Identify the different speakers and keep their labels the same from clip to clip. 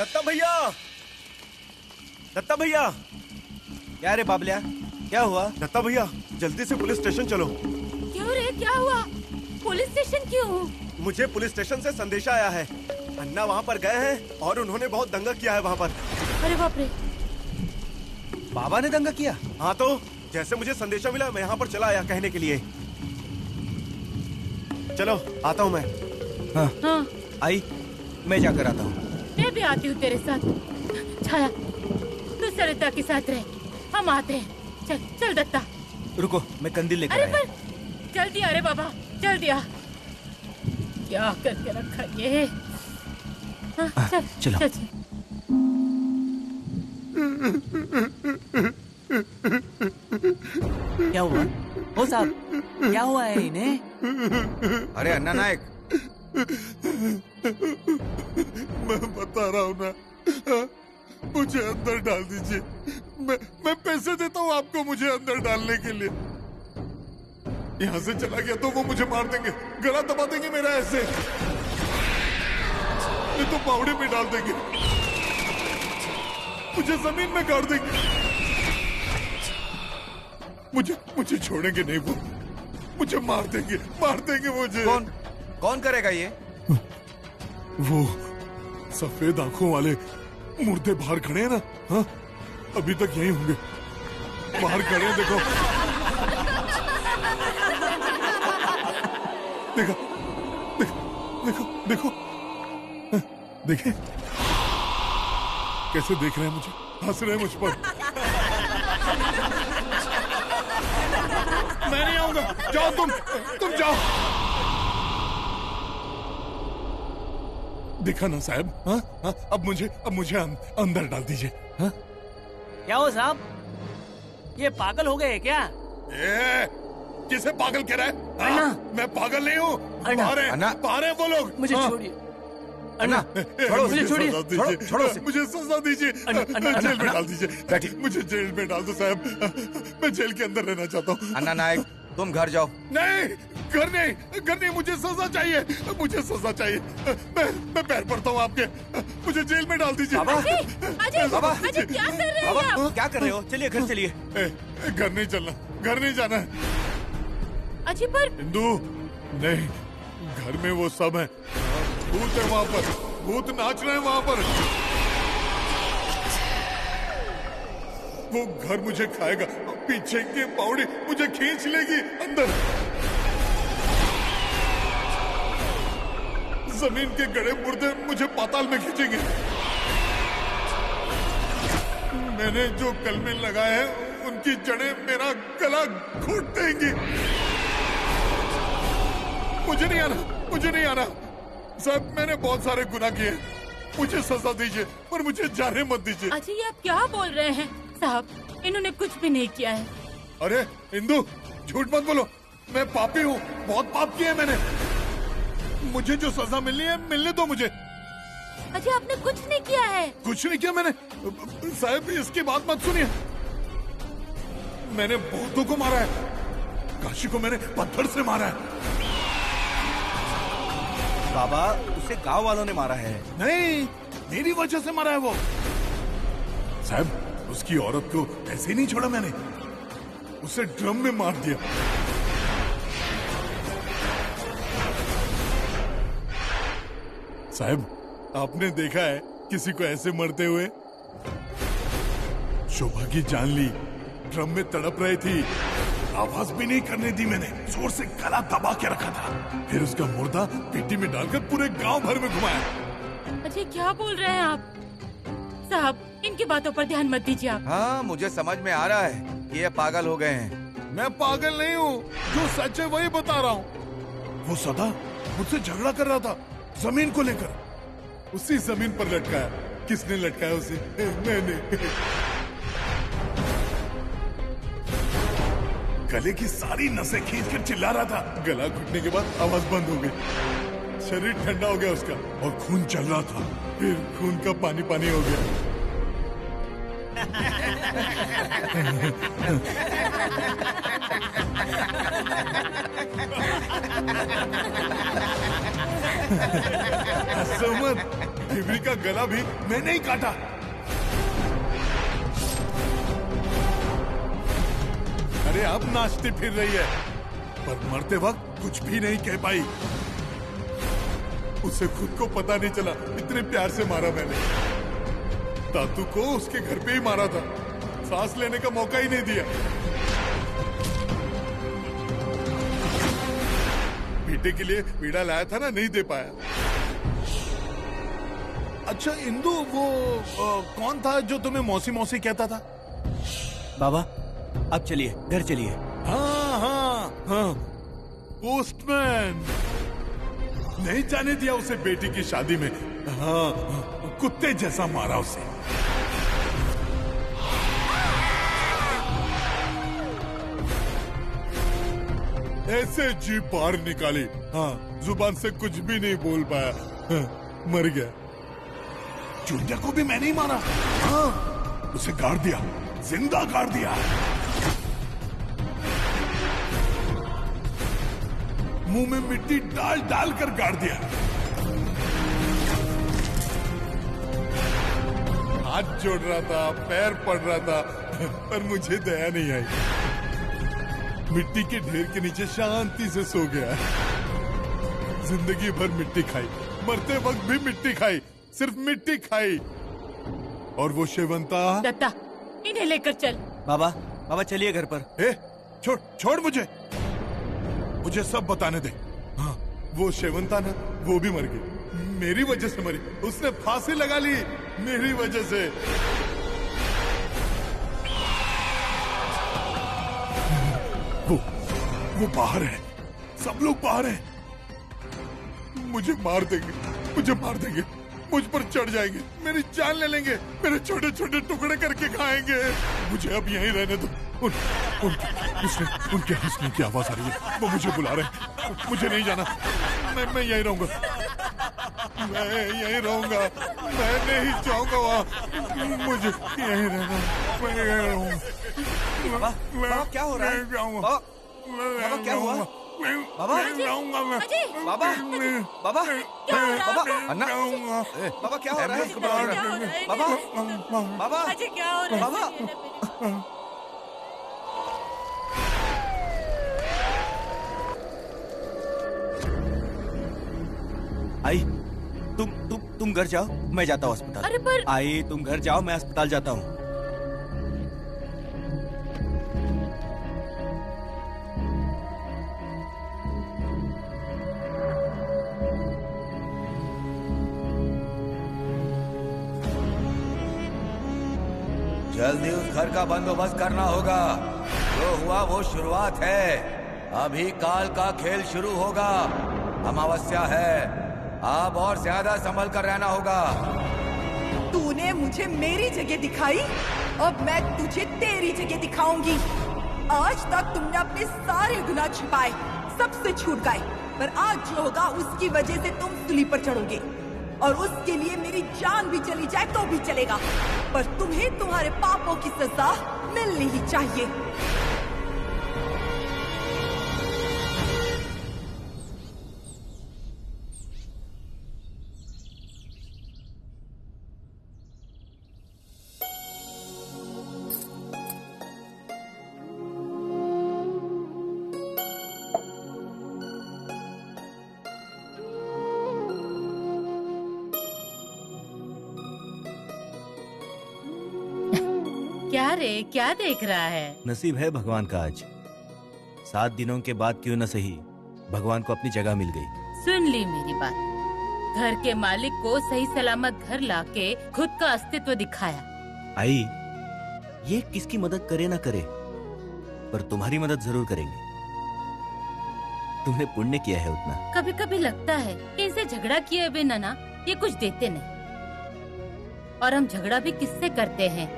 Speaker 1: दत्ता भैया, दत्ता भैया।
Speaker 2: क्या रे बाबलिया, क्या हुआ?
Speaker 1: दत्ता भैया जल्दी से पुलिस स्टेशन चलो।
Speaker 3: क्यों रे, क्या हुआ? पुलिस स्टेशन क्यों?
Speaker 1: मुझे पुलिस स्टेशन से संदेशा आया है। अन्ना वहाँ पर गए हैं और उन्होंने बहुत दंगा किया है वहाँ पर।
Speaker 3: अरे बाप रे।
Speaker 2: बाबा ने दंगा किया?
Speaker 1: हाँ तो जैसे मुझे संदेशा मिला मैं यहाँ पर चला आया कहने के लिए। चलो आता हूँ मैं।
Speaker 3: हाँ,
Speaker 2: आई, मैं जाकर आता हूँ।
Speaker 3: मैं भी आती हूँ तेरे साथ। छाया, तू सरिता के साथ रह, हम आते हैं। चल चल दत्ता।
Speaker 2: रुको, मैं कंदील लेकर
Speaker 3: अरे
Speaker 2: आया।
Speaker 3: पर जल्दी आ रे बाबा, जल्दी आ। क्या करके रखा ये? हाँ, चल
Speaker 2: चलो।
Speaker 3: चल चल।
Speaker 4: क्या हुआ? ओ साहब, क्या हुआ है इन्हें?
Speaker 2: अरे अन्ना नायक,
Speaker 5: मैं बता रहा हूँ ना, मुझे अंदर डाल दीजिए। मैं पैसे देता हूँ आपको मुझे अंदर डालने के लिए। यहाँ से चला गया तो वो मुझे मार देंगे, गला दबा देंगे मेरा ऐसे, नहीं तो पावड़े में डाल देंगे, मुझे जमीन में गाड़ देंगे। मुझे छोड़ेंगे नहीं वो, मुझे मार देंगे मुझे।
Speaker 2: कौन करेगा ये?
Speaker 5: वो सफेद आंखों वाले मुर्दे बाहर खड़े हैं ना, हाँ? अभी तक यही होंगे, बाहर खड़े हैं। देखो देखो देखो देखो, हाँ, देखे कैसे देख रहे हैं मुझे, हंस रहे हैं मुझ पर। मैं नहीं आऊंगा, जाओ तुम जाओ। देखा ना साहब, हाँ हाँ, अब मुझे अंदर डाल दीजिए। हाँ
Speaker 4: क्या हो साहब, ये पागल हो गए क्या?
Speaker 5: किसे पागल कह रहा है?
Speaker 4: अन्ना।
Speaker 5: मैं पागल नहीं हूँ,
Speaker 4: अन्ना।
Speaker 5: बाहर है वो लोग।
Speaker 4: मुझे
Speaker 5: हाँ।
Speaker 4: छोड़िए अन्ना,
Speaker 2: छोड़ो,
Speaker 4: मुझे छोड़िए।
Speaker 2: छोड़ो उसे।
Speaker 5: मुझे सजा दीजिए, जेल में डाल दीजिए। मुझे जेल में डाल दो साहब, मैं जेल के अंदर रहना चाहता हूँ।
Speaker 2: अन्ना नायक, तुम घर जाओ।
Speaker 5: नहीं, घर नहीं, मुझे सजा चाहिए, मुझे सजा चाहिए। मैं पैर पड़ता हूँ आपके, मुझे जेल में डाल दीजिए।
Speaker 3: अजय,
Speaker 2: बाबा।
Speaker 3: अजय क्या कर रहे हैं
Speaker 2: बाबा,
Speaker 3: आप?
Speaker 2: क्या कर रहे हो? चलिए घर चलिए।
Speaker 5: घर नहीं चलना, घर नहीं जाना है।
Speaker 3: अजय पर
Speaker 5: हिंदू नहीं, घर में वो सब है, भूत है वहाँ पर, भूत नाच रहे हैं वहाँ पर। वो घर मुझे खाएगा, पीछे की पावड़ी मुझे खींच लेगी अंदर। जमीन के गड़े मुर्दे मुझे पाताल में खींचेंगे। मैंने जो कलमे लगाए हैं उनकी जड़ें मेरा गला घोट देंगी। मुझे नहीं आना साहब, मैंने बहुत सारे गुनाह किए, मुझे सजा दीजिए पर मुझे जाने मत दीजिए।
Speaker 3: अजय, ये आप क्या बोल रहे हैं? साहब, इन्होंने कुछ भी नहीं किया है।
Speaker 5: अरे हिंदू, झूठ मत बोलो, मैं पापी हूँ, बहुत पाप किए मैंने। मुझे जो सजा मिलनी है मिलने दो मुझे।
Speaker 3: अजय, आपने कुछ नहीं किया है।
Speaker 5: कुछ नहीं किया मैंने साहब, इसकी बात मत सुनिए। मैंने बहुतों को मारा है, काशी को मैंने पत्थर से मारा है।
Speaker 2: बाबा, उसे गांव वालों ने मारा है।
Speaker 5: नहीं, मेरी वजह से मरा है वो साहब। उसकी औरत को ऐसे नहीं छोड़ा मैंने, उसे ड्रम में मार दिया। साहब, आपने देखा है किसी को ऐसे मरते हुए? शोभा की जान ली, ड्रम में तड़प रही थी, आवाज भी नहीं करने दी मैंने, जोर से गला दबा के रखा था। फिर उसका मुर्दा पेटी में डालकर पूरे गांव भर में घुमाया।
Speaker 3: अजय, क्या बोल रहे हैं आप? साहब, इनकी बातों पर ध्यान मत दीजिए आप।
Speaker 2: हाँ, मुझे समझ में आ रहा है कि ये पागल हो गए हैं।
Speaker 5: मैं पागल नहीं हूँ, जो सच है वही बता रहा हूँ। वो सदा मुझसे झगड़ा कर रहा था जमीन को लेकर, उसी जमीन पर लटकाया। किसने लटकाया उसे? मैंने। गले की सारी नसें खींचकर चिल्ला रहा था, गला घुटने के बाद आवाज बंद हो गई। शरीर ठंडा हो गया उसका और खून चल रहा था, फिर खून का पानी पानी हो गया। हंसो मत, देवरी का गला भी मैंने ही काटा। अरे अब नाचती फिर रही है, पर मरते वक्त कुछ भी नहीं कह पाई। उसे खुद को पता नहीं चला, इतने प्यार से मारा मैंने। तातू को उसके घर पे ही मारा था, सांस लेने का मौका ही नहीं दिया। बेटे के लिए पीड़ा लाया था ना, नहीं दे पाया। अच्छा इंदु, वो कौन था जो तुम्हें मौसी मौसी कहता था?
Speaker 4: बाबा अब चलिए, घर चलिए।
Speaker 5: हाँ हाँ हाँ, पोस्टमैन। नहीं जाने दिया उसे बेटी की शादी में। हाँ, कुत्ते जैसा मारा उसे। ऐसे जीभ बाहर निकाली। हाँ, जुबान से कुछ भी नहीं बोल पाया। हाँ, मर गया। चुंजा को भी मैंने ही मारा। हाँ, उसे गाड़ दिया, जिंदा गाड़ दिया। मुंह में मिट्टी डाल डाल कर गाड़ दिया। हाथ जोड़ रहा था, पैर पड़ रहा था, पर मुझे दया नहीं आई। मिट्टी के ढेर के नीचे शांति से सो गया। जिंदगी भर मिट्टी खाई, मरते वक्त भी मिट्टी खाई, सिर्फ मिट्टी खाई। और वो शेवंता।
Speaker 3: दत्ता, इन्हें लेकर चल।
Speaker 4: बाबा बाबा चलिए घर पर।
Speaker 5: ए, छोड़ मुझे सब बताने दे। हाँ, वो शेवंता ना, वो भी मर गई, मेरी वजह से मरी। उसने फांसी लगा ली मेरी वजह से। वो बाहर है, सब लोग बाहर हैं। मुझे मार देंगे, मुझ पर चढ़ जाएंगे, मेरी जान ले लेंगे, मेरे छोटे छोटे टुकड़े करके खाएंगे। मुझे अब यहीं रहने दो। उनके हंसने की आवाज आ रही है, वो मुझे बुला रहे हैं। मुझे नहीं जाना, मैं यहीं रहूंगा, मैं नहीं जाऊंगा वहाँ। मुझे यहीं रहना, मैं यहीं रहूंगा।
Speaker 2: बाबा क्या हो रहा है? बाबा क्या हुआ? बाबा बाबा अन्ना, बाबा क्या हो रहा है? बाबा
Speaker 3: अजय क्या हो रहा है?
Speaker 2: बाबा
Speaker 4: आई, तुम घर जाओ, मैं जाता हूँ अस्पताल।
Speaker 3: अरे पर
Speaker 4: आई, तुम घर जाओ, मैं अस्पताल जाता हूँ।
Speaker 2: जल्दी उस घर का बंदोबस्त करना होगा। जो हुआ वो शुरुआत है, अभी काल का खेल शुरू होगा। अमावस्या है, अब और ज्यादा संभल कर रहना होगा।
Speaker 6: तूने मुझे मेरी जगह दिखाई, अब मैं तुझे तेरी जगह दिखाऊंगी। आज तक तुमने अपने सारे गुनाह छिपाए, सबसे छूट गए, पर आज जो होगा उसकी वजह से तुम सूली पर चढ़ोगे। और उसके लिए मेरी जान भी चली जाए तो भी चलेगा, पर तुम्हें तुम्हारे पापों की सजा मिलनी ही चाहिए।
Speaker 3: क्या रे, क्या देख रहा है?
Speaker 4: नसीब है भगवान का आज। 7 दिनों के बाद क्यों न सही, भगवान को अपनी जगह मिल गई।
Speaker 3: सुन ली मेरी बात। घर के मालिक को सही सलामत घर लाके खुद का अस्तित्व दिखाया।
Speaker 4: आई, ये किसकी मदद करे ना करे, पर तुम्हारी मदद जरूर करेंगे। तुमने पुण्य किया है उतना।
Speaker 3: कभी कभी लगता है कि इनसे झगड़ा किए बिना ना ये कुछ देते नहीं। और हम झगड़ा भी किससे करते हैं?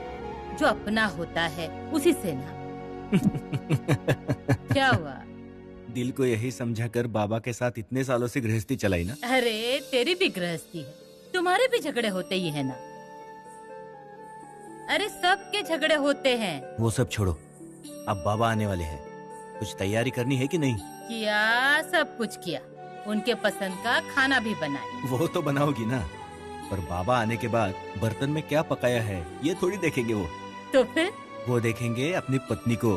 Speaker 3: जो अपना होता है उसी से ना। क्या हुआ?
Speaker 4: दिल को यही समझा कर बाबा के साथ इतने सालों से गृहस्थी चलाई ना।
Speaker 3: अरे तेरी भी गृहस्थी है, तुम्हारे भी झगड़े होते ही है ना। अरे सबके झगड़े होते हैं।
Speaker 4: वो सब छोड़ो, अब बाबा आने वाले हैं, कुछ तैयारी करनी है कि नहीं?
Speaker 3: किया, सब कुछ किया। उनके पसंद का खाना भी बनाए।
Speaker 4: वो तो बनाओगी ना, पर बाबा आने के बाद बर्तन में क्या पकाया है ये थोड़ी देखेंगे वो।
Speaker 3: तो फिर
Speaker 4: वो देखेंगे अपनी पत्नी को।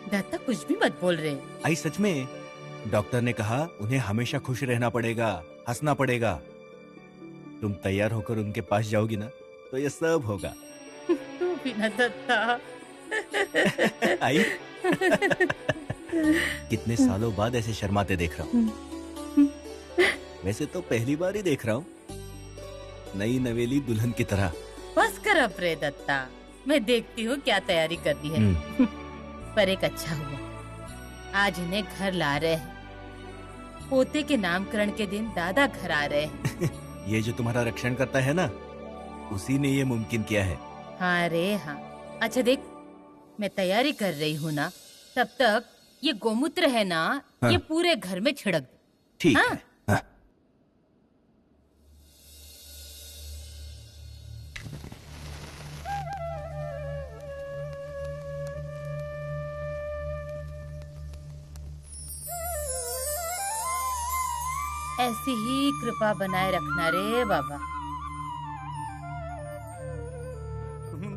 Speaker 3: दत्ता कुछ भी मत बोल रहे।
Speaker 4: आई सच में डॉक्टर ने कहा उन्हें हमेशा खुश रहना पड़ेगा, हंसना पड़ेगा। तुम तैयार होकर उनके पास जाओगी ना तो ये सब होगा।
Speaker 3: तू भी ना दत्ता।
Speaker 4: आई कितने सालों बाद ऐसे शर्माते देख रहा हूँ। वैसे तो पहली बार ही देख रहा हूँ, नई नवेली दुल्हन की तरह।
Speaker 3: बस कर अब रे दत्ता, मैं देखती हूँ क्या तैयारी करनी है। पर एक अच्छा हुआ, आज इन्हें घर ला रहे हैं। पोते के नामकरण के दिन दादा घर आ रहे हैं।
Speaker 4: ये जो तुम्हारा रक्षण करता है ना, उसी ने ये मुमकिन किया है।
Speaker 3: हाँ रे हाँ। अच्छा देख, मैं तैयारी कर रही हूँ ना, तब तक ये गोमूत्र है ना,
Speaker 4: हाँ।
Speaker 3: ये पूरे घर में छिड़क दे।
Speaker 4: ठीक
Speaker 3: हाँ?
Speaker 4: है। हाँ।
Speaker 3: ऐसी ही कृपा बनाए रखना रे बाबा।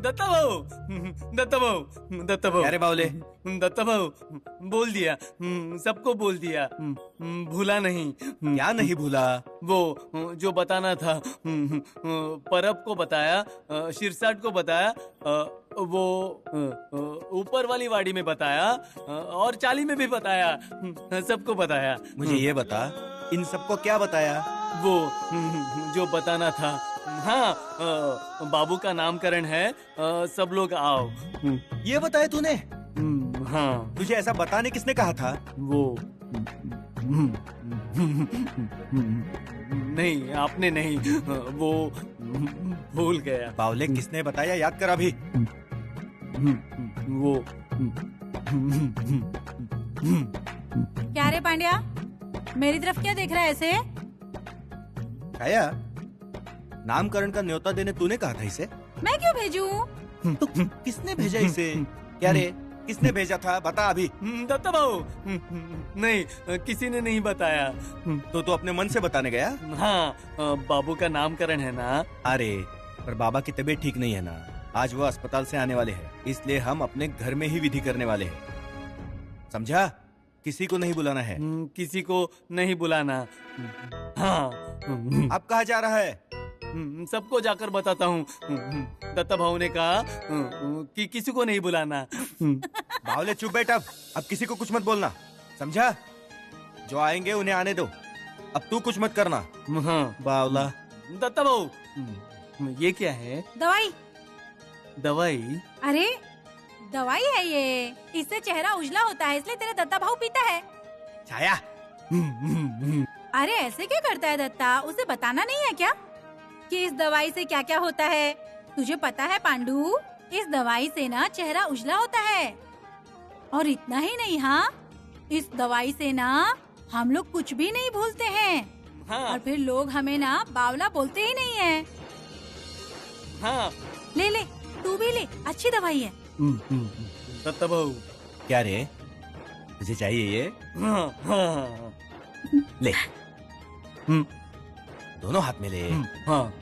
Speaker 7: दत्ता भाऊ, दत्ता भाऊ, दत्ता भाऊ।
Speaker 4: अरे बावले,
Speaker 7: दत्ता भाऊ बोल दिया, सबको बोल दिया, भूला नहीं।
Speaker 4: क्या नहीं भूला?
Speaker 7: वो जो बताना था, परब को बताया, शिरसाट को बताया, वो ऊपर वाली वाड़ी में बताया, और चाली में भी बताया, सबको बताया।
Speaker 4: मुझे ये बता, इन सबको क्या बताया?
Speaker 7: वो जो बताना था। हाँ, बाबू का नामकरण है, सब लोग आओ।
Speaker 4: ये बताया तूने?
Speaker 7: हाँ।
Speaker 4: तुझे ऐसा बताने किसने कहा था?
Speaker 7: वो नहीं, आपने नहीं, वो भूल गया।
Speaker 4: बावले, किसने बताया? याद कर अभी।
Speaker 7: वो
Speaker 8: क्या रे पांड्या, मेरी तरफ क्या देख रहा है ऐसे?
Speaker 4: छाया, नामकरण का न्योता देने तूने कहा था इसे?
Speaker 8: मैं क्यों भेजूं?
Speaker 4: तो किसने भेजा इसे? क्या रे, किसने भेजा था? बता अभी।
Speaker 7: दत्ता भाऊ, नहीं, किसी ने नहीं बताया।
Speaker 4: तो तू अपने मन से बताने गया?
Speaker 7: हाँ, बाबू का नामकरण है ना।
Speaker 4: अरे, पर बाबा की तबीयत ठीक नहीं है ना, आज वो अस्पताल से आने वाले हैं, इसलिए हम अपने घर में ही विधि करने वाले हैं। समझा? किसी को नहीं बुलाना है।
Speaker 7: किसी को नहीं बुलाना। हाँ।
Speaker 4: अब कहाँ जा रहा है?
Speaker 7: सबको जाकर बताता हूँ। दत्ता भाऊ ने कहा कि किसी को नहीं बुलाना।
Speaker 4: बावले चुप बैठ, अब किसी को कुछ मत बोलना, समझा? जो आएंगे उन्हें आने दो, अब तू कुछ मत करना।
Speaker 7: हाँ।
Speaker 4: बावला।
Speaker 7: दत्ता भाऊ, ये क्या है?
Speaker 8: दवाई।
Speaker 7: दवाई?
Speaker 8: अरे दवाई है ये, इससे चेहरा उजला होता है, इसलिए तेरा दत्ता भाऊ पीता है।
Speaker 4: छाया,
Speaker 8: अरे ऐसे क्या करता है दत्ता, उसे बताना नहीं है क्या कि इस दवाई से क्या क्या होता है? तुझे पता है पांडू, इस दवाई से ना चेहरा उजला होता है। और इतना ही नहीं, हाँ, इस दवाई से ना हम लोग कुछ भी नहीं भूलते हैं।
Speaker 7: हाँ।
Speaker 8: और फिर लोग हमें ना बावला बोलते ही नहीं है।
Speaker 7: हाँ।
Speaker 8: ले ले, तू भी ले, अच्छी दवाई है।
Speaker 7: दत्ता भाऊ।
Speaker 4: क्या रे, तुझे चाहिए ये?
Speaker 7: हाँ, हाँ।
Speaker 4: ले, दोनों हाथ में ले।
Speaker 7: हाँ।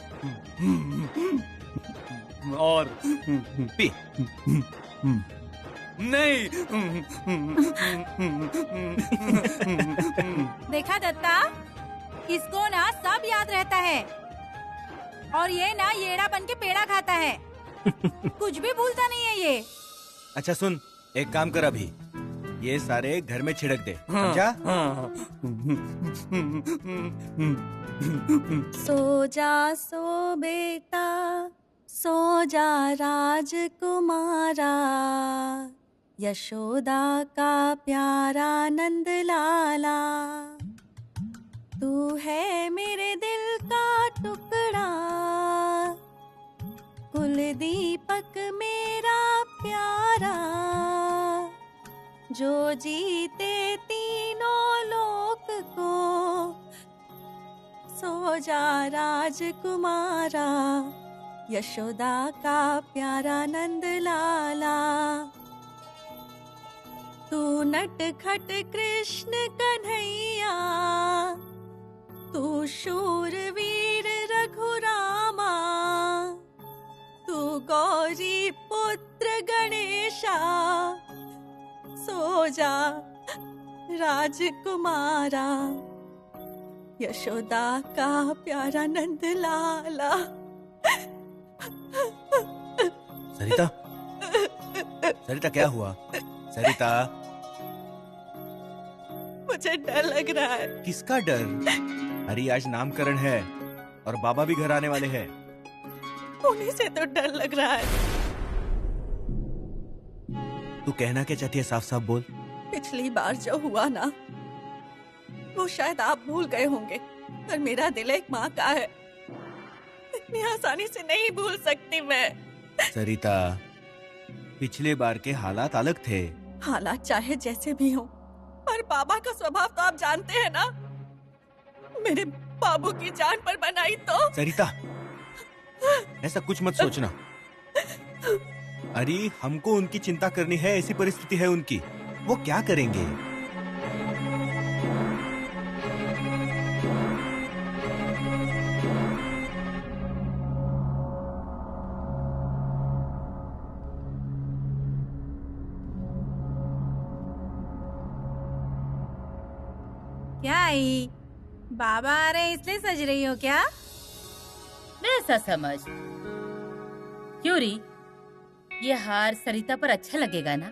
Speaker 7: और
Speaker 4: पी।
Speaker 7: नहीं।
Speaker 8: देखा दत्ता, इसको ना सब याद रहता है, और ये ना येड़ा बन के पेड़ा खाता है। कुछ भी भूलता नहीं है ये।
Speaker 4: अच्छा सुन, एक काम कर, अभी ये सारे घर में छिड़क दे, समझा?
Speaker 7: हाँ।
Speaker 9: सो जा सो बेटा, सो जा राजकुमारा, यशोदा का प्यारा नंद लाला, तू है मेरे दिल का टुकड़ा, कुल दीपक मेरा प्यारा, जो जीते तीनों लोक को, सो जा राजकुमारा, यशोदा का प्यारा नंद लाला, तू नटखट कृष्ण कन्हैया, तू शूरवीर रघुराया, हरि पुत्र गणेशा, सो जा राजकुमारा, यशोदा का प्यारा नंद लाला।
Speaker 4: सरिता, सरिता क्या हुआ? सरिता,
Speaker 9: मुझे डर लग रहा है।
Speaker 4: किसका डर? अरे आज नामकरण है और बाबा भी घर आने वाले हैं।
Speaker 9: उन्हीं से तो डर लग रहा है।
Speaker 4: तू कहना क्या चाहती है? साफ साफ बोल।
Speaker 9: पिछली बार जो हुआ ना, वो शायद आप भूल गए होंगे, पर मेरा दिल एक माँ का है। इतनी आसानी से नहीं भूल सकती मैं।
Speaker 4: सरिता, पिछले बार के हालात अलग थे।
Speaker 9: हालात चाहे जैसे भी हो, पर बाबा का स्वभाव तो आप जानते हैं ना। मेरे बाबू की जान पर बनाई तो।
Speaker 4: सरिता, ऐसा कुछ मत सोचना। अरे हमको उनकी चिंता करनी है, ऐसी परिस्थिति है उनकी। वो क्या करेंगे?
Speaker 8: क्या आई? बाबा आ रहे हैं इसलिए सज रही हो क्या?
Speaker 3: वैसा समझ। क्यों री, ये हार सरिता पर अच्छा लगेगा ना?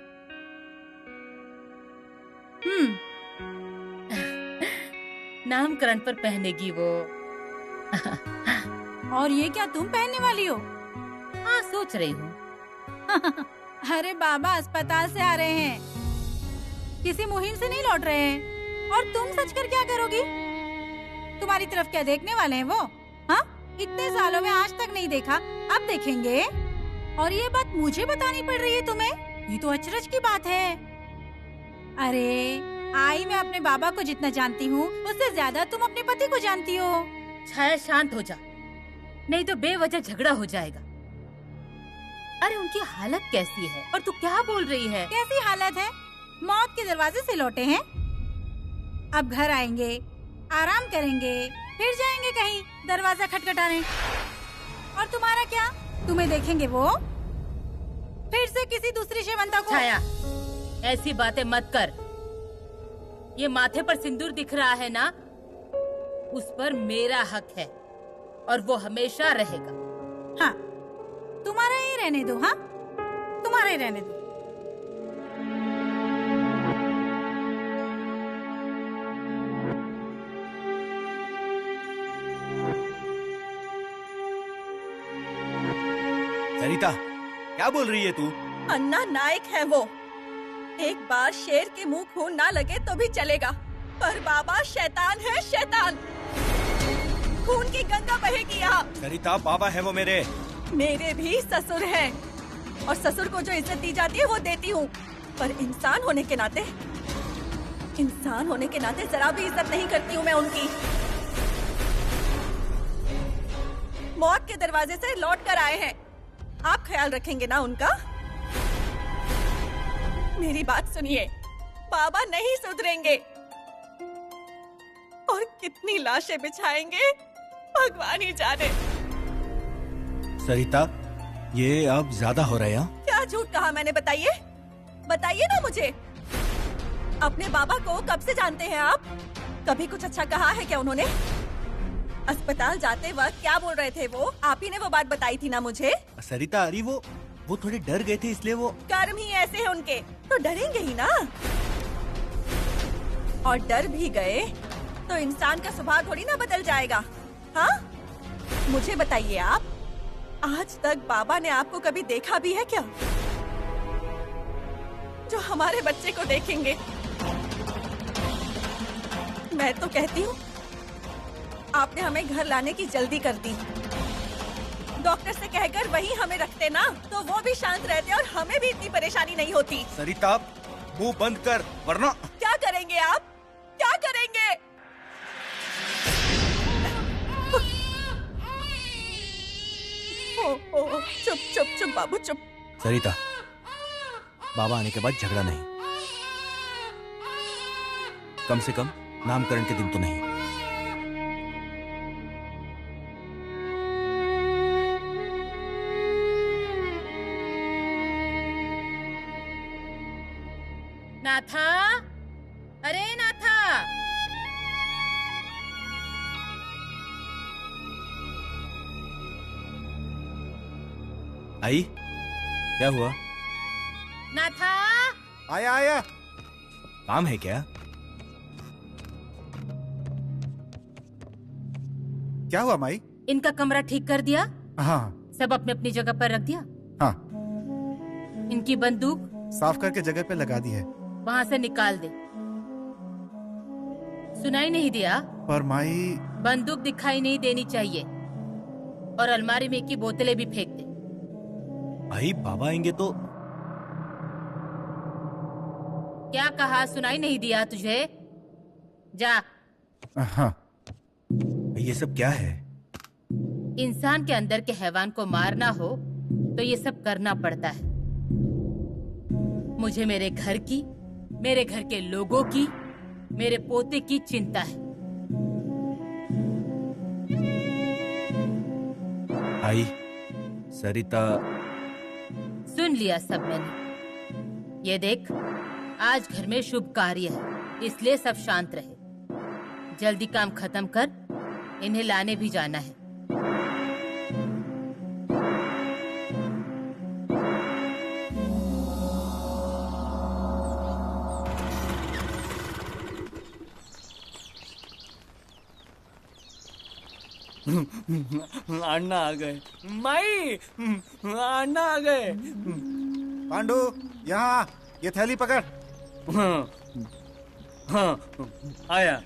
Speaker 3: नामकरण पर पहनेगी वो।
Speaker 8: और ये क्या तुम पहनने वाली हो?
Speaker 3: हाँ, सोच रही हूँ।
Speaker 8: अरे बाबा अस्पताल से आ रहे हैं, किसी मुहिम से नहीं लौट रहे हैं। और तुम सच कर क्या करोगी? तुम्हारी तरफ क्या देखने वाले हैं वो? हाँ, इतने सालों में आज तक नहीं देखा, अब देखेंगे। और ये बात मुझे बतानी पड़ रही है तुम्हें? ये तो अचरज की बात है। अरे आई मैं अपने बाबा को जितना जानती हूँ, उससे ज्यादा तुम अपने पति को जानती हो।
Speaker 3: छाया शांत हो जा, नहीं तो बेवजह झगड़ा हो जाएगा। अरे उनकी हालत कैसी है और तू क्या बोल रही है?
Speaker 8: कैसी हालत है? मौत के दरवाजे से लौटे हैं, अब घर आएंगे, आराम करेंगे, फिर जाएंगे कहीं दरवाजा खटखटाने। और तुम्हारा क्या? तुम्हें देखेंगे वो फिर से किसी दूसरी शेवंता को।
Speaker 3: छाया, ऐसी बातें मत कर। ये माथे पर सिंदूर दिख रहा है ना, उस पर मेरा हक है और वो हमेशा रहेगा।
Speaker 8: हाँ, तुम्हारा ही रहने दो। हाँ, तुम्हारा ही रहने दो।
Speaker 4: सरिता, क्या बोल रही है तू?
Speaker 9: अन्ना नायक है वो। एक बार शेर के मुंह खून ना लगे तो भी चलेगा, पर बाबा शैतान है, शैतान। खून की गंगा बहेगी यहाँ।
Speaker 4: सरिता, बाबा है वो मेरे।
Speaker 9: मेरे भी ससुर हैं, और ससुर को जो इज्जत दी जाती है वो देती हूँ, पर इंसान होने के नाते जरा भी इज्जत नहीं करती हूँ मैं उनकी। मौत के दरवाजे से लौट कर आए हैं, आप ख्याल रखेंगे ना उनका? मेरी बात सुनिए, बाबा नहीं सुधरेंगे, और कितनी लाशें बिछाएंगे भगवान ही जाने।
Speaker 4: सरिता, ये अब ज्यादा हो रहा है।
Speaker 9: क्या झूठ कहा मैंने? बताइए ना मुझे। अपने बाबा को कब से जानते हैं आप? कभी कुछ अच्छा कहा है क्या उन्होंने? अस्पताल जाते वक्त क्या बोल रहे थे वो? आप ही ने वो बात बताई थी ना मुझे।
Speaker 4: सरिता, अरे वो थोड़े डर गए थे, इसलिए वो।
Speaker 9: कर्म ही ऐसे हैं उनके, तो डरेंगे ही ना। और डर भी गए तो इंसान का स्वभाव थोड़ी ना बदल जाएगा। हाँ, मुझे बताइए, आप आज तक बाबा ने आपको कभी देखा भी है क्या, जो हमारे बच्चे को देखेंगे? मैं तो कहती हूँ आपने हमें घर लाने की जल्दी कर दी। डॉक्टर से कहकर वहीं हमें रखते ना, तो वो भी शांत रहते और हमें भी इतनी परेशानी नहीं होती।
Speaker 4: सरिता, मुंह बंद कर, वरना।
Speaker 9: क्या करेंगे आप? क्या करेंगे? ओ, चुप चुप चुप बाबू, चुप।
Speaker 4: सरिता, बाबा आने के बाद झगड़ा नहीं, कम से कम नामकरण के दिन तो नहीं।
Speaker 3: नाथा, अरे नाथा।
Speaker 4: आई, क्या हुआ?
Speaker 3: नाथा,
Speaker 1: आया आया।
Speaker 4: काम है क्या?
Speaker 1: क्या हुआ माई?
Speaker 3: इनका कमरा ठीक कर दिया?
Speaker 1: हाँ
Speaker 3: सब अपने अपनी जगह पर रख दिया?
Speaker 1: हाँ,
Speaker 3: इनकी बंदूक
Speaker 1: साफ करके जगह पे लगा दी है।
Speaker 3: वहाँ से निकाल दे। सुनाई नहीं दिया?
Speaker 1: पर माई,
Speaker 3: बंदूक दिखाई नहीं देनी चाहिए। और अलमारी में की बोतलें भी फेंक दे।
Speaker 4: भाई बाबा आएंगे तो।
Speaker 3: क्या कहा? सुनाई नहीं दिया तुझे? जा।
Speaker 1: हाँ।
Speaker 4: ये सब क्या है?
Speaker 3: इंसान के अंदर के हैवान को मारना हो तो ये सब करना पड़ता है। मुझे मेरे घर की, मेरे घर के लोगों की, मेरे पोते की चिंता है।
Speaker 4: आई, सरिता।
Speaker 3: सुन लिया सब मैंने। ये देख, आज घर में शुभ कार्य है, इसलिए सब शांत रहे। जल्दी काम खत्म कर, इन्हें लाने भी जाना है।
Speaker 7: अन्ना आ गए। माई, अन्ना आ गए।
Speaker 1: पांडू, यहाँ ये थैली पकड़।
Speaker 7: हाँ, हाँ, आया।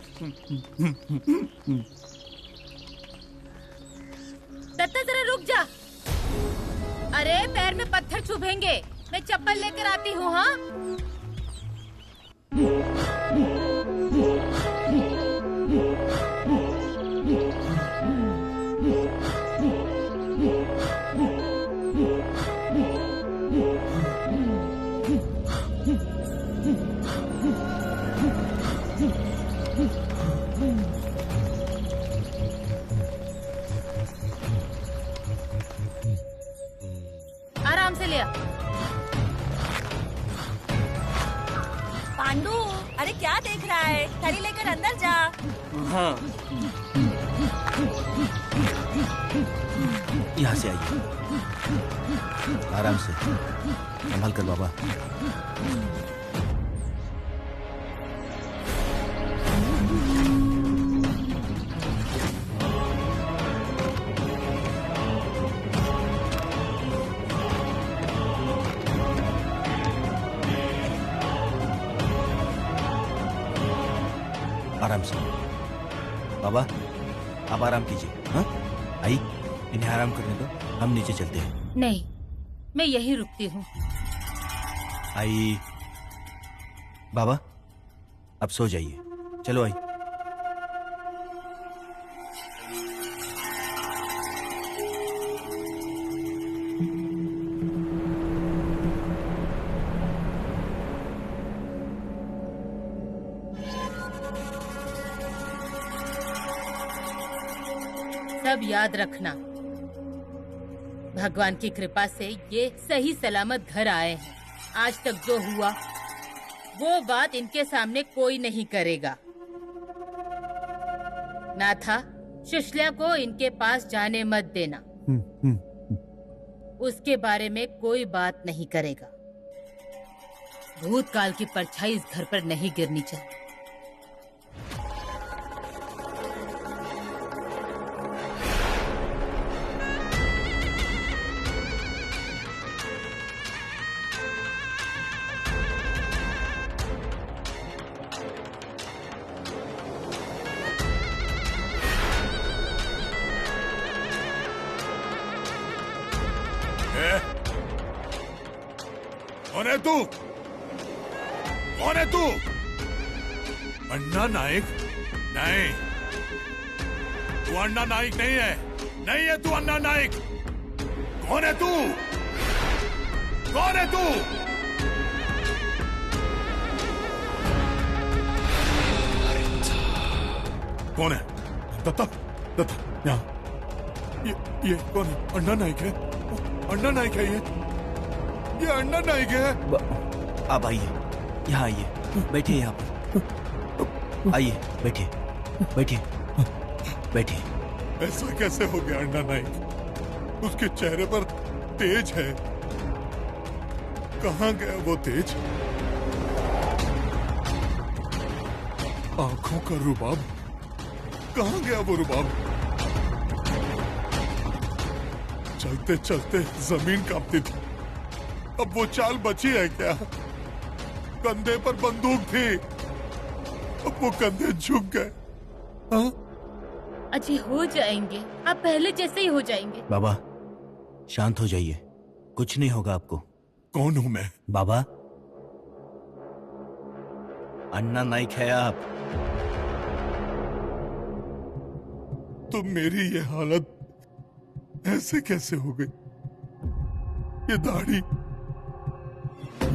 Speaker 3: दत्ता जरा रुक जा। अरे पैर में पत्थर चुभेंगे। मैं चप्पल लेकर आती हूँ। हाँ, आराम से ले आ।
Speaker 9: पांडू, अरे क्या देख रहा है? थैली लेकर अंदर जा।
Speaker 7: हाँ,
Speaker 4: यहाँ से आइए, आराम से संभाल कर बाबा। आराम से बाबा, आप आराम कीजिए। हाँ, आई, इन्हें आराम करने दो, हम नीचे चलते हैं।
Speaker 3: नहीं, मैं यहीं रुकती हूँ।
Speaker 4: आई, बाबा अब सो जाइए। चलो आई।
Speaker 3: सब याद रखना, भगवान की कृपा से ये सही सलामत घर आए हैं। आज तक जो हुआ वो बात इनके सामने कोई नहीं करेगा। नाथा, सुशल्या को इनके पास जाने मत देना। उसके बारे में कोई बात नहीं करेगा। भूतकाल की परछाई इस घर पर नहीं गिरनी चाहिए।
Speaker 5: कौन है तू? कौन है तू? अन्ना नाइक? नहीं, तू अन्ना नाइक नहीं है। नहीं है तू अन्ना नाइक। कौन है तू? कौन है तू? कौन है? दत्ता, दत्ता, यहाँ। ये कौन है? अन्ना नाइक है। अन्ना नाइक है ये अन्ना नाइक है।
Speaker 4: अब आइए, यहाँ आइए, बैठिए यहाँ पर। आइए, बैठिए, बैठिए, बैठिए।
Speaker 5: ऐसा कैसे हो गया अन्ना नाइक? उसके चेहरे पर तेज है। कहाँ गया वो तेज? आंखों का रुबाब, कहाँ गया वो रुबाब? चलते चलते जमीन कांपती थी, अब वो चाल बची है क्या? कंधे पर बंदूक थी, अब वो कंधे झुक गए। हाँ?
Speaker 3: अजय हो जाएंगे, आप पहले जैसे ही हो जाएंगे।
Speaker 4: बाबा शांत हो जाइए, कुछ नहीं होगा आपको।
Speaker 5: कौन हूं मैं?
Speaker 4: बाबा, अन्ना नाइक है आप।
Speaker 5: तो मेरी ये हालत ऐसे कैसे हो गई? ये दाढ़ी,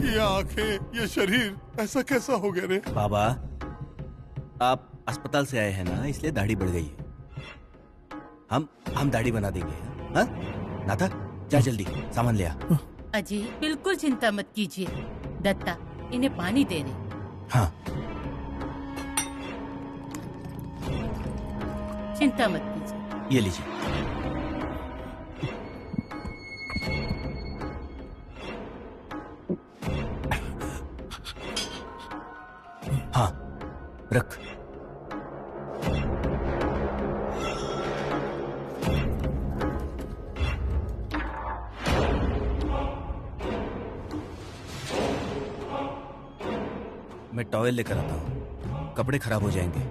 Speaker 5: ये आंखें, ये शरीर ऐसा कैसा हो गया रे?
Speaker 4: बाबा, आप अस्पताल से आए हैं ना, इसलिए दाढ़ी बढ़ गई है। हम दाढ़ी बना देंगे। हाँ? नाथा, जा जल्दी सामान ले आ।
Speaker 3: अजय बिल्कुल चिंता मत कीजिए। दत्ता, इन्हें पानी दे दे।
Speaker 4: हाँ।
Speaker 3: चिंता मत कीजिए।
Speaker 4: ये लीजिए। हाँ, रख। मैं टॉवेल लेकर आता हूँ, कपड़े खराब हो जाएंगे।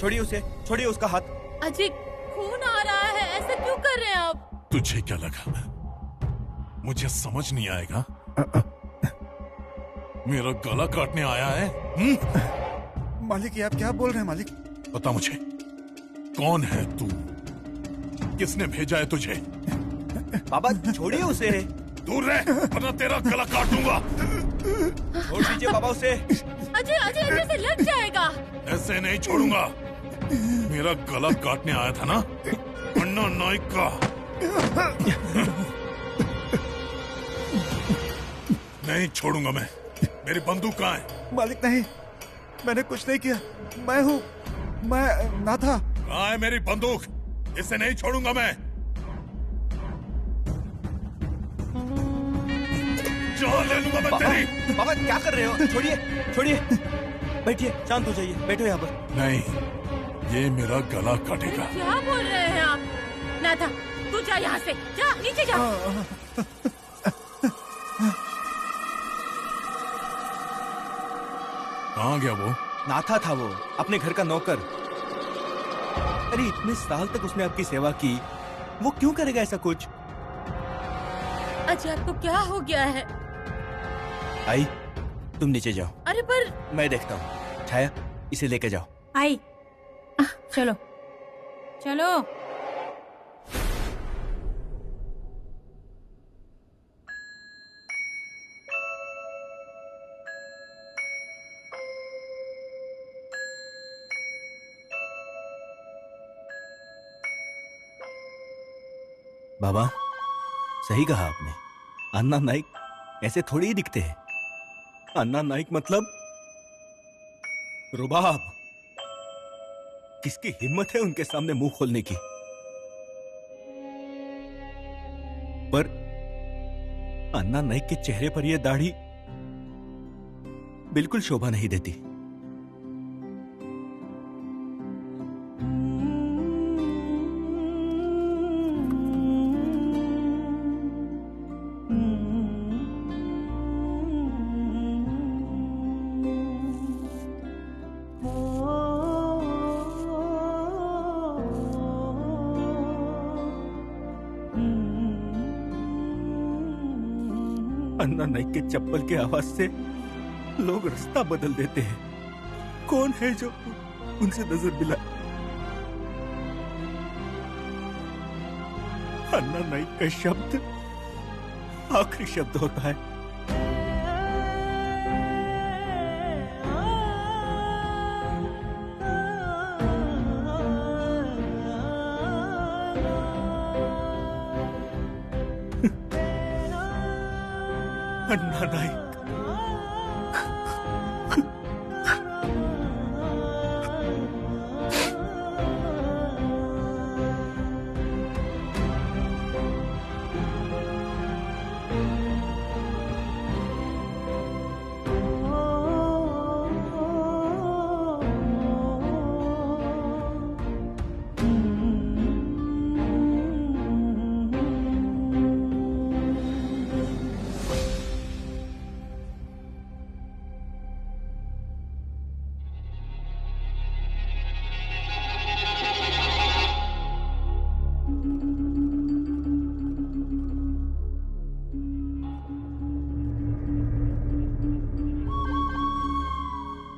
Speaker 4: छोड़िए उसे, छोड़िए उसका हाथ।
Speaker 3: अजय खून आ रहा है, ऐसा क्यों कर रहे हैं आप?
Speaker 5: तुझे क्या लगा मुझे समझ नहीं आएगा? मेरा गला काटने आया है?
Speaker 10: मालिक, ये आप क्या बोल रहे हैं मालिक?
Speaker 5: बता मुझे, कौन है तू? किसने भेजा है तुझे?
Speaker 4: बाबा छोड़िए उसे।
Speaker 5: दूर रह, वरना तेरा गला काटूंगा।
Speaker 4: छोड़ दीजिए बाबा उसे।
Speaker 3: अजय, अजय ऐसे से लग जाएगा।
Speaker 5: ऐसे नहीं छोड़ूंगा। मेरा गला काटने आया था ना अन्ना नाइक का। नहीं छोड़ूंगा मैं। मेरी बंदूक कहाँ है?
Speaker 10: मालिक नहीं, मैंने कुछ नहीं किया। मैं ना था।
Speaker 5: कहाँ है मेरी बंदूक? इसे नहीं छोड़ूंगा मैं। जान ले लूंगा मैं तेरी।
Speaker 4: बाबा क्या कर रहे हो? छोड़िए, छोड़िए। बैठिए, शांत हो जाइए, बैठो यहाँ पर।
Speaker 5: नहीं, ये मेरा गला काटेगा।
Speaker 3: क्या बोल रहे हैं आप? नाथा, तू जा यहाँ से, जा नीचे जा।
Speaker 5: कहाँ गया वो?
Speaker 4: नाथा था वो, अपने घर का नौकर। अरे इतने साल तक उसने आपकी सेवा की, वो क्यों करेगा ऐसा कुछ?
Speaker 3: अजय आपको क्या हो गया है?
Speaker 4: आई, तुम नीचे जाओ।
Speaker 3: अरे पर
Speaker 4: मैं देखता हूँ। छाया, इसे लेके जाओ।
Speaker 8: आई, चलो चलो।
Speaker 4: बाबा, सही कहा आपने। अन्ना नाइक ऐसे थोड़ी ही दिखते हैं। अन्ना नाइक मतलब रुबाब। किसकी हिम्मत है उनके सामने मुंह खोलने की? पर अन्ना नाइक के चेहरे पर यह दाढ़ी बिल्कुल शोभा नहीं देती। अन्ना नाइक के चप्पल के आवाज से लोग रास्ता बदल देते हैं। कौन है जो उनसे नजर मिला? अन्ना नाइक का शब्द आखिरी शब्द होता है। अन्ना नाइक।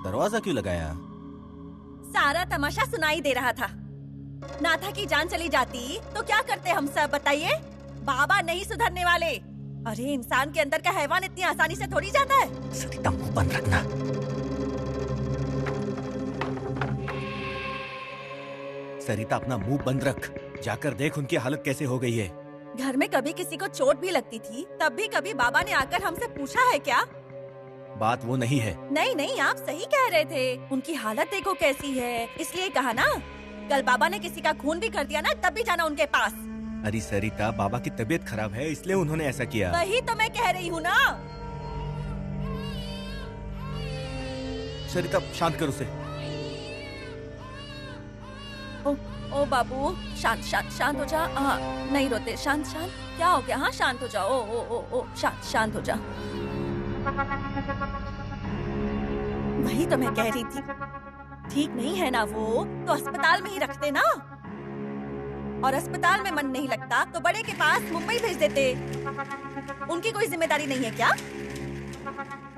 Speaker 4: दरवाजा क्यों लगाया?
Speaker 9: सारा तमाशा सुनाई दे रहा था। नाथा की जान चली जाती तो क्या करते हम सब, बताइए? बाबा नहीं सुधरने वाले। अरे इंसान के अंदर का हैवान इतनी आसानी से थोड़ी जाता है।
Speaker 4: सरिता, मुंह बंद रखना। सरिता, अपना मुंह बंद रख। जाकर देख उनकी हालत कैसे हो गई है।
Speaker 9: घर में कभी किसी को चोट भी लगती थी तब भी कभी बाबा ने आकर हमसे पूछा है क्या?
Speaker 4: बात वो नहीं है।
Speaker 9: नहीं नहीं, आप सही कह रहे थे। उनकी हालत देखो कैसी है, इसलिए कहा ना। कल बाबा ने किसी का खून भी कर दिया ना, तब भी जाना उनके पास।
Speaker 4: अरे सरिता, बाबा की तबीयत खराब है इसलिए उन्होंने ऐसा किया।
Speaker 9: वही तो मैं कह रही हूँ ना।
Speaker 4: सरिता, शांत कर उसे।
Speaker 9: ओ बाबू, शांत शांत शांत हो जा। हाँ, नहीं रोते। शांत शांत। क्या हो गया? हाँ, शांत हो जाओ। ओ शांत शांत हो जा। वही तो मैं कह रही थी, ठीक नहीं है ना वो, तो अस्पताल में ही रखते ना। और अस्पताल में मन नहीं लगता तो बड़े के पास मुंबई भेज देते। उनकी कोई जिम्मेदारी नहीं है क्या?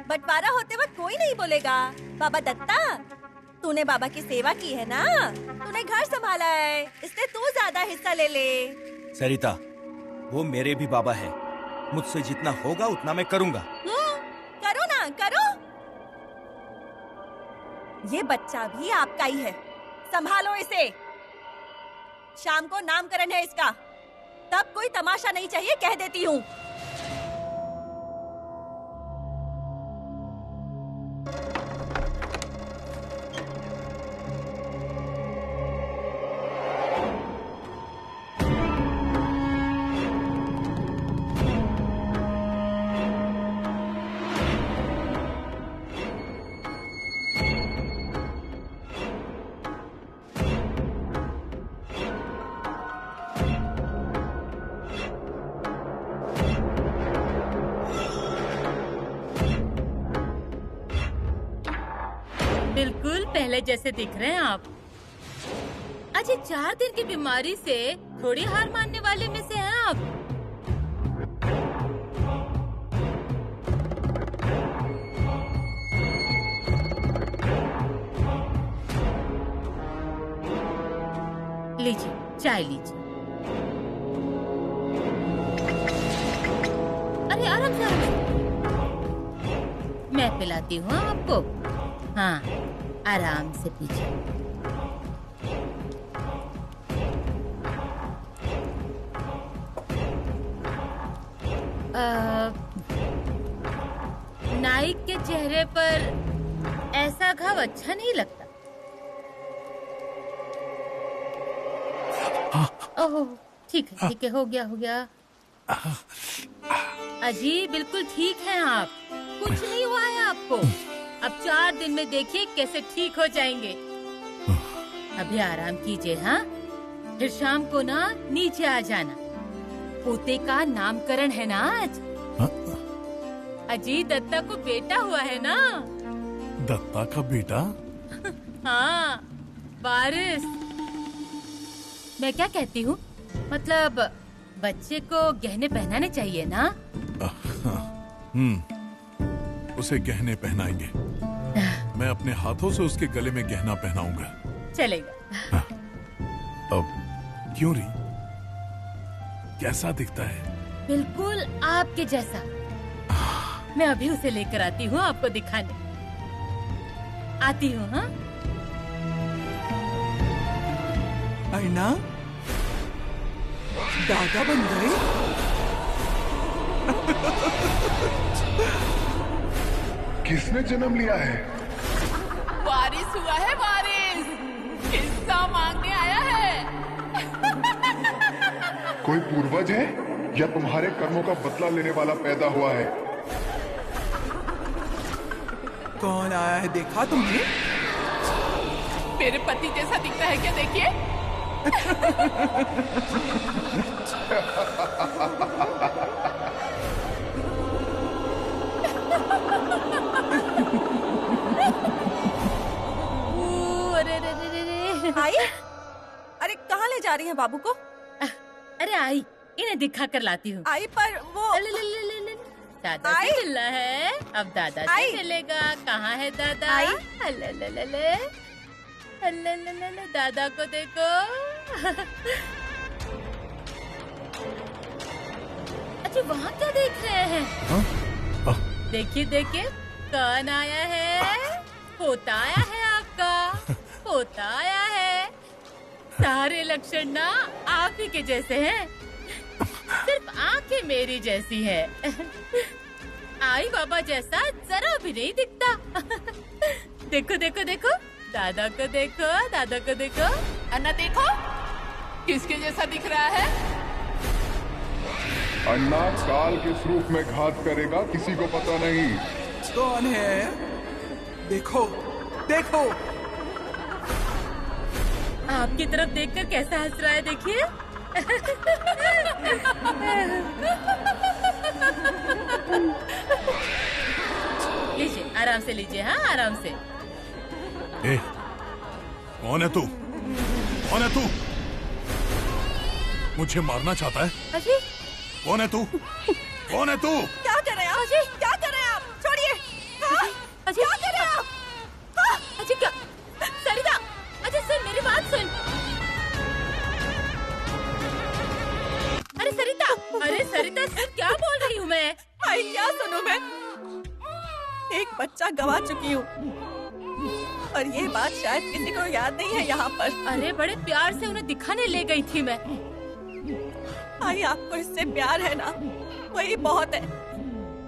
Speaker 9: बंटवारा होते वक्त कोई नहीं बोलेगा, बाबा दत्ता तूने बाबा की सेवा की है ना, तूने घर संभाला है, इसलिए तू ज्यादा हिस्सा ले ले।
Speaker 4: सरिता, वो मेरे भी बाबा है। मुझसे जितना होगा उतना मैं करूँगा।
Speaker 9: करो ना, करो। ये बच्चा भी आपका ही है, संभालो इसे। शाम को नामकरण है इसका, तब कोई तमाशा नहीं चाहिए, कह देती हूँ।
Speaker 3: बिल्कुल पहले जैसे दिख रहे हैं आप। अजय 4 दिन की बीमारी से थोड़ी हार मानने वाले में से हैं आप। लीजिए, चाय लीजिए। अरे आराम से, आराम से। मैं पिलाती हूँ आपको। हाँ, आराम से पीजिए। नाइक के चेहरे पर ऐसा घाव अच्छा नहीं लगता। ओह, ठीक है, हो गया। अजी बिल्कुल ठीक हैं आप, कुछ नहीं हुआ है आपको। अब 4 दिन में देखिए कैसे ठीक हो जाएंगे। अभी आराम कीजिए। हाँ, फिर शाम को ना नीचे आ जाना। पोते का नामकरण है ना आज। अजी दत्ता को बेटा हुआ है ना।
Speaker 5: दत्ता का बेटा?
Speaker 3: हाँ, वारिस। मैं क्या कहती हूँ, मतलब बच्चे को गहने पहनाने चाहिए ना।
Speaker 5: उसे गहने पहनाएंगे। मैं अपने हाथों से उसके गले में गहना पहनाऊंगा।
Speaker 3: चलेगा।
Speaker 5: अब क्यों री, कैसा दिखता है?
Speaker 3: बिल्कुल आपके जैसा। मैं अभी उसे लेकर आती हूँ आपको दिखाने। आती हूँ। हाँ,
Speaker 6: अर्ना, दादा बन गए।
Speaker 11: किसने जन्म लिया है?
Speaker 12: वारिस हुआ है, वारिस। हिस्सा मांगने आया है।
Speaker 11: कोई पूर्वज है या तुम्हारे कर्मों का बदला लेने वाला पैदा हुआ है?
Speaker 6: कौन आया है देखा तुमने?
Speaker 12: मेरे पति जैसा दिखता है क्या? देखिए।
Speaker 9: आई? अरे कहाँ ले जा रही हैं बाबू को?
Speaker 3: अरे आई, इन्हें दिखा कर लाती हूँ।
Speaker 9: आई पर वो
Speaker 3: दादा से मिलना है। अब दादा से मिलेगा। कहाँ है दादा? अल्लल्लल्ले, अल्लल्लल्ले, दादा को देखो। अच्छा, वहाँ क्या देख रहे हैं? देखिए देखिए, कौन आया है? पोता आया है आपका। पोता आया है। सारे लक्षण ना आप ही के जैसे हैं, सिर्फ आंखें मेरी जैसी है। आई बाबा जैसा जरा भी नहीं दिखता। देखो देखो देखो, दादा को देखो, दादा को देखो।
Speaker 12: अन्ना देखो, किसके जैसा दिख रहा है?
Speaker 11: अन्ना काल किस रूप में घात करेगा किसी को पता नहीं।
Speaker 6: कौन है? देखो देखो।
Speaker 3: आपकी तरफ देखकर कैसा हंस रहा है, देखिए। लीजिए, आराम से लीजिए। हाँ, आराम से।
Speaker 5: ए, कौन है तू? कौन है तू? मुझे मारना चाहता है?
Speaker 3: अजी,
Speaker 5: कौन है तू? कौन है तू?
Speaker 9: क्या कर रहे हैं आप? अजी, क्या कर रहे हैं आप? छोड़िए। हाँ?
Speaker 3: अजी,
Speaker 9: क्या कर रहे हैं आप? हाँ?
Speaker 3: अजी क्या? सरिता, अजी सुन, मेरी बात सुन। अरे सरिता, अरे सरिता सुन, क्या बोल रही हूँ मैं?
Speaker 9: भाई क्या सुनूं मैं? एक बच्चा गवा चुकी हूँ और ये बात शायद किसी को याद नहीं है यहाँ पर।
Speaker 3: अरे बड़े प्यार से उन्हें दिखाने ले गई थी मैं।
Speaker 9: भाई आपको इससे प्यार है ना, वही बहुत है।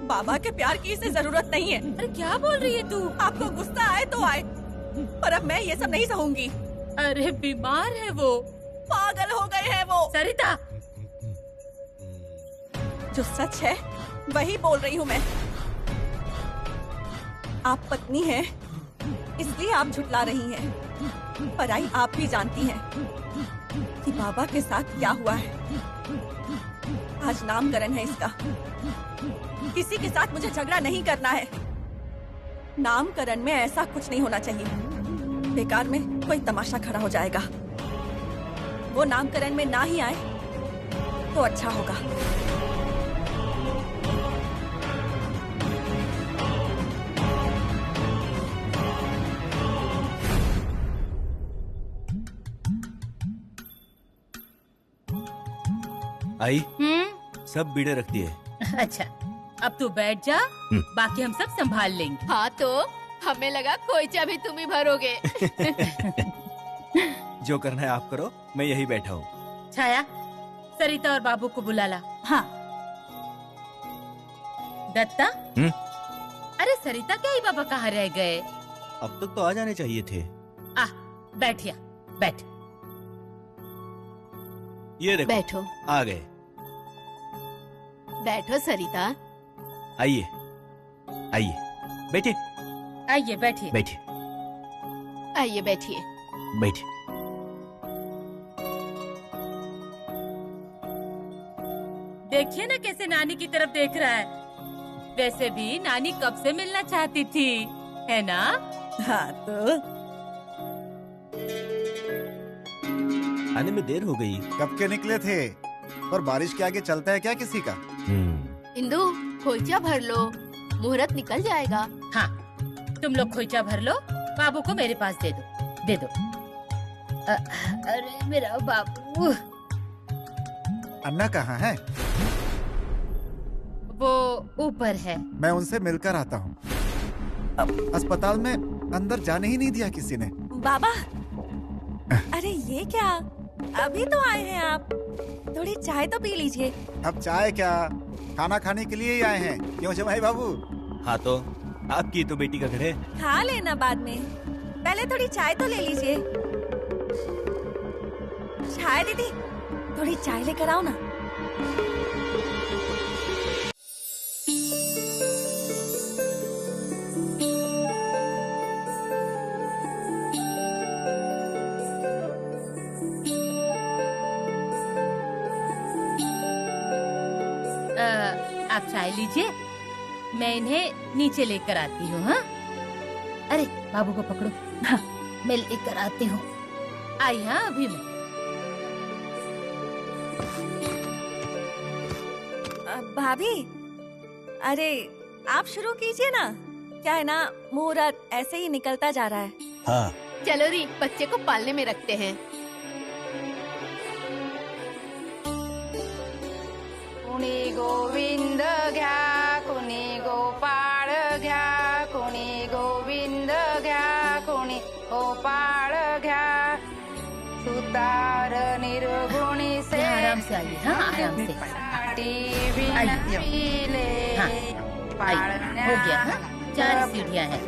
Speaker 9: बाबा के प्यार की इसे जरूरत नहीं है।
Speaker 3: अरे क्या बोल रही है तू?
Speaker 9: आपको गुस्सा आए तो आए, पर अब मैं ये सब नहीं सहूंगी।
Speaker 3: अरे बीमार है वो,
Speaker 9: पागल हो गए हैं वो।
Speaker 3: सरिता,
Speaker 9: जो सच है वही बोल रही हूँ मैं। आप पत्नी हैं, इसलिए आप झुठला रही हैं। पर आई आप भी जानती हैं कि बाबा के साथ क्या हुआ है। आज नामकरण है इसका। किसी के साथ मुझे झगड़ा नहीं करना है। नामकरण में ऐसा कुछ नहीं होना चाहिए। बेकार में कोई तमाशा खड़ा हो जाएगा। वो नामकरण में ना ही आए तो अच्छा होगा।
Speaker 4: आई, सब बीड़े रख दिए।
Speaker 3: अच्छा, अब तू बैठ जा, बाकी हम सब संभाल लेंगे।
Speaker 12: हाँ तो हमें लगा कोई चाबी तुम ही भरोगे।
Speaker 4: जो करना है आप करो, मैं यही बैठा हूँ।
Speaker 3: छाया, सरिता और बाबू को बुला ला।
Speaker 8: हाँ।
Speaker 3: दत्ता, अरे सरिता क्या ही बाबा कहाँ रह गए?
Speaker 4: अब तक तो आ जाने चाहिए थे।
Speaker 3: बैठिया, बैठ।
Speaker 4: ये देखो,
Speaker 12: बैठो।
Speaker 4: आ गए।
Speaker 12: बैठो सरिता।
Speaker 4: आइए आइए, बैठिए।
Speaker 3: आइए बैठिए।
Speaker 4: बैठिए
Speaker 12: आइए बैठिए।
Speaker 4: बैठिए।
Speaker 3: देखिए ना कैसे नानी की तरफ देख रहा है। वैसे भी नानी कब से मिलना चाहती थी, है ना?
Speaker 6: हाँ तो
Speaker 4: आने में देर हो गई।
Speaker 10: कब के निकले थे? पर बारिश के आगे चलता है क्या किसी का?
Speaker 12: इंदु, खोइचा भर लो, मुहूर्त निकल जाएगा।
Speaker 3: हाँ, तुम लोग खोइचा भर लो, बाबू को मेरे पास दे दो, दे दो। अरे मेरा बाबू।
Speaker 10: अन्ना कहाँ है?
Speaker 3: वो ऊपर है।
Speaker 10: मैं उनसे मिलकर आता हूँ। अब अस्पताल में अंदर जाने ही नहीं दिया किसी ने।
Speaker 9: बाबा, अरे ये क्या, अभी तो आए हैं आप, थोड़ी चाय तो पी लीजिए।
Speaker 10: अब चाय क्या, खाना खाने के लिए ही आए हैं, क्यों जमाई बाबू?
Speaker 4: हाँ तो आपकी तो बेटी का घर है।
Speaker 9: खा लेना बाद में, पहले थोड़ी चाय तो ले लीजिए। चाय दीदी, थोड़ी चाय लेकर आओ ना।
Speaker 3: आप चाय लीजिए, मैं इन्हें नीचे लेकर आती हूँ। हाँ, अरे बाबू को पकड़ो। हाँ, मैं लेकर आती हूँ। आई हाँ अभी मैं।
Speaker 9: भाभी, अरे आप शुरू कीजिए ना, क्या है ना, मुहूर्त ऐसे ही निकलता जा रहा है।
Speaker 2: हाँ।
Speaker 12: चलो री, बच्चे को पालने में रखते हैं।
Speaker 13: कुणी गोविंद घ्या, कुणी गोपाळ घ्या, कुणी गोविंद घ्या, कुणी गोपाळ घ्या, सुतार निर्गुणी से।
Speaker 3: आराम से आइए। हाँ, आराम से।
Speaker 13: आइए।
Speaker 3: हाँ, हो गया। हाँ, 4 सीढ़ियाँ हैं।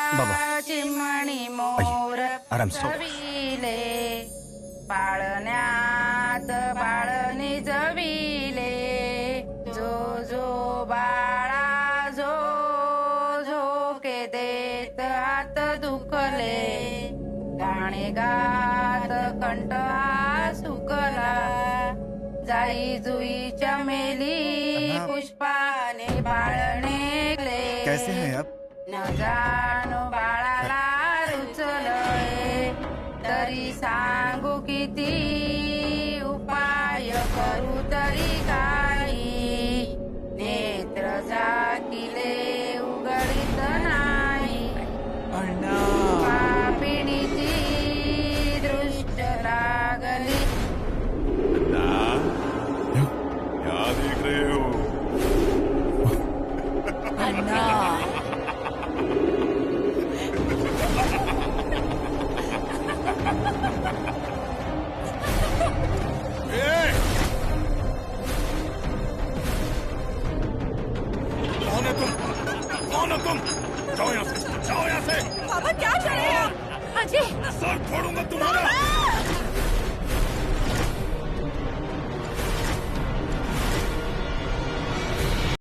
Speaker 4: बाबा,
Speaker 13: चिमणी मोर
Speaker 4: आराम से।
Speaker 13: पाळण्यात बाळनी जविले, जो जो बाळा जो झोके देत हात दुखले, गाणे गात कंठ हा सुकला, जाई जुई चमेली पुष्पाने बाळने गले।
Speaker 10: कैसे हैं आप?
Speaker 13: न जाणो बाळाला रुचलय, तरी सांगू किती उपाय करू तरी काही, नेत्र झाकिले उघडीत नाही, पापिणीची दृष्ट लागली।
Speaker 5: क्या देख रहे हो?
Speaker 9: अन्ना,
Speaker 5: कौन है तुम? कौन हो तुम? जाओ यहाँ से, जाओ यहाँ से।
Speaker 9: पापा क्या कर रहे हैं आप?
Speaker 3: अजय,
Speaker 5: सर फोड़ूंगा तुम्हारा।